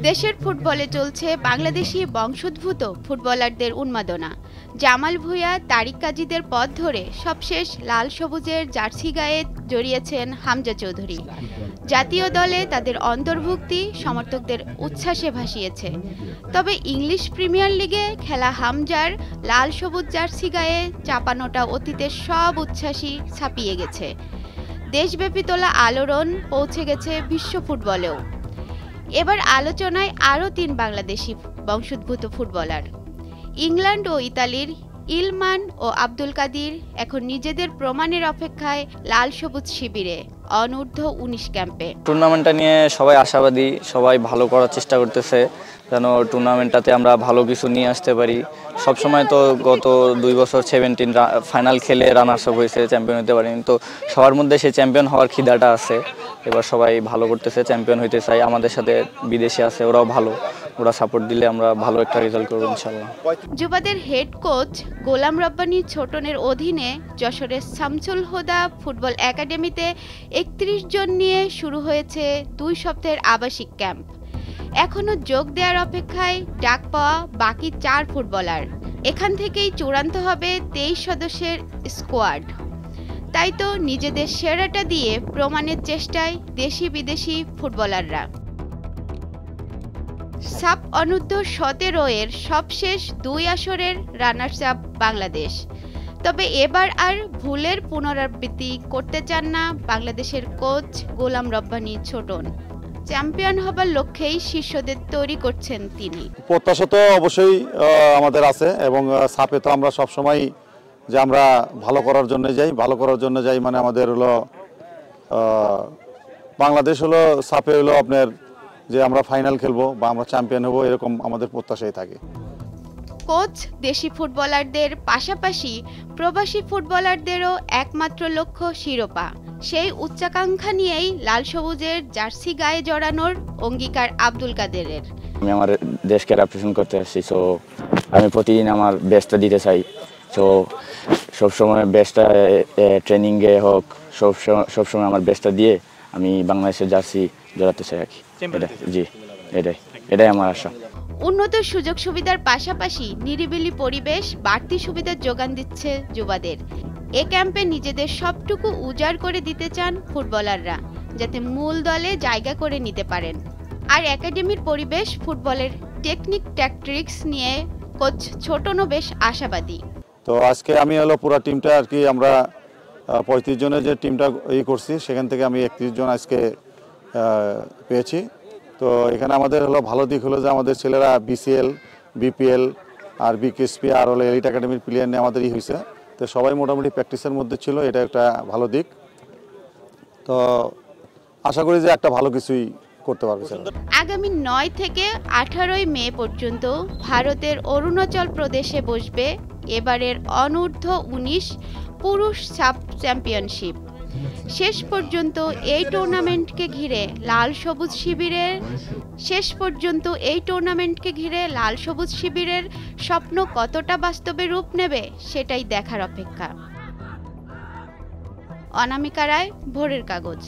দেশের ফুটবলে চলছে বাংলাদেশি বংশোদ্ভূত ফুটবলারদের উন্মাদনা। জামাল ভুঁইয়া, তারিক কাজীদের পথ ধরে সবশেষ লাল সবুজের জার্সি গায়ে জড়িয়েছেন হামজা চৌধুরী। জাতীয় দলে তাদের অন্তর্ভুক্তি সমর্থকদের উচ্ছ্বাসে ভাসিয়েছে। তবে ইংলিশ প্রিমিয়ার লিগে খেলা হামজার লাল সবুজ জার্সি গায়ে চাপানোটা অতীতের সব উচ্ছ্বাসই ছাপিয়ে গেছে। দেশব্যাপী তোলা আলোড়ন পৌঁছে গেছে বিশ্ব ফুটবলেও। এবার আলোচনায় আরও ৩ বাংলাদেশি বংশোদ্ভূত ফুটবলার। ইংল্যান্ড ও ইতালির ইলমান ও আব্দুল কাদির এখন নিজেদের প্রমাণের অপেক্ষায় লাল সবুজ শিবিরে অনূর্ধ্ব-19 ক্যাম্পে। টুর্নামেন্টটা নিয়ে সবাই আশাবাদী, সবাই ভালো করার চেষ্টা করতেছে যেন টুর্নামেন্টটাতে আমরা ভালো কিছু নিয়ে আসতে পারি। সবসময় তো গত 2 বছর 17 ফাইনাল খেলে রানার্স আপ হয়েছে, চ্যাম্পিয়ন হতে পারিনি। তো সবার মধ্যে সেই চ্যাম্পিয়ন হওয়ার খিদাটা আছে। এবার সবাই ভালো করতেছে, চ্যাম্পিয়ন হইতে চাই। আমাদের সাথে বিদেশে আছে, ওরাও ভালো, ওরা সাপোর্ট দিলে আমরা ভালো একটা রেজাল্ট করবো ইনশাল্লাহ। যুবাদের হেড কোচ গোলাম রব্বানী ছোটনের অধীনে যশোরের শামসুল হুদা ফুটবল একাডেমিতে 31 জন নিয়ে শুরু হয়েছে 2 সপ্তাহের আবাসিক ক্যাম্প। এখনও যোগ দেওয়ার অপেক্ষায় ডাক পাওয়া বাকি 4 ফুটবলার। এখান থেকেই চূড়ান্ত হবে 23 সদস্যের স্কোয়াড। তাই তো নিজেদের সেরাটা দিয়ে প্রমাণের চেষ্টায় দেশি বিদেশি ফুটবলাররা। সাব অনূর্ধ্ব-17 এর সবশেষ 2 আসরের রানার্স আপ বাংলাদেশ। তবে এবার আর ভুলের পুনরাবৃত্তি করতে চান না বাংলাদেশের কোচ গোলাম রব্বানী ছোটন। চ্যাম্পিয়ন হবার লক্ষ্যেই শিষ্যদের তৈরি করছেন তিনি। প্রত্যাশা তো অবশ্যই আমাদের আছে এবং সাপে তো আমরা সবসময় যে আমরা ভালো করার জন্য যাই মানে আমাদের হলো বাংলাদেশ হলো সাপে হলো আপনার যে আমরা ফাইনাল খেলবো বা আমরা চ্যাম্পিয়ন হব, এরকম আমাদের প্রত্যাশাই থাকে। কোচ দেশি ফুটবলারদের পাশাপাশি প্রবাসী ফুটবলারদেরও একমাত্র লক্ষ্য শিরোপা। সেই উচ্চাকাঙ্ক্ষা নিয়েই লাল সবুজের জার্সি গায়ে জড়ানোর অঙ্গীকার আব্দুল কাদেরের। আমি আমার দেশকে রিপ্রেজেন্ট করতে আসছি, সো আমি প্রতিদিন আমার বেস্টটা দিতে চাই। সো সবসময় বেস্টটা ট্রেনিংয়ে হোক, সবসময় আমার বেস্টটা দিয়ে আমি বাংলাদেশের জার্সি জড়াতে চাই আর কি। জি, এটাই আমার আশা। উন্নত সুযোগ সুবিধার পাশাপাশি নিরিবিলি পরিবেশ বাড়তি সুবিধার যোগান দিচ্ছে যুবাদের। এ ক্যাম্পে নিজেদের সবটুকু উজাড় করে দিতে চান ফুটবলাররা, যাতে মূল দলে জায়গা করে নিতে পারেন। আর একাডেমির পরিবেশ ফুটবলের টেকনিক ট্যাকটিক্স নিয়ে কোচ ছোটনও বেশ আশাবাদী। তো আজকে আমি হলো পুরো টিমটা আর কি আমরা 35 জনের যে টিমটা করছি, সেখান থেকে আমি 31 জন আজকে পেয়েছি। তো এখানে আমাদের হলো ভালো দিক হলো যে আমাদের ছেলেরা BCL, BPL আর BKSP আর হলো এলিট একাডেমির প্লেয়ার নিয়ে আমাদের হয়েছে। তো সবাই মোটামুটি প্র্যাকটিসের মধ্যে ছিল, এটা একটা ভালো দিক। তো আশা করি যে একটা ভালো কিছুই করতে পারবে। আগামী 9 থেকে 18 মে পর্যন্ত ভারতের অরুণাচল প্রদেশে বসবে এবারের অনূর্ধ্ব-19 পুরুষ সাব চ্যাম্পিয়নশিপ। শেষ পর্যন্ত এই টুর্নামেন্টকে ঘিরে লাল সবুজ শিবিরের স্বপ্ন কতটা বাস্তবে রূপ নেবে সেটাই দেখার অপেক্ষা। অনামিকা রায়, ভোরের কাগজ।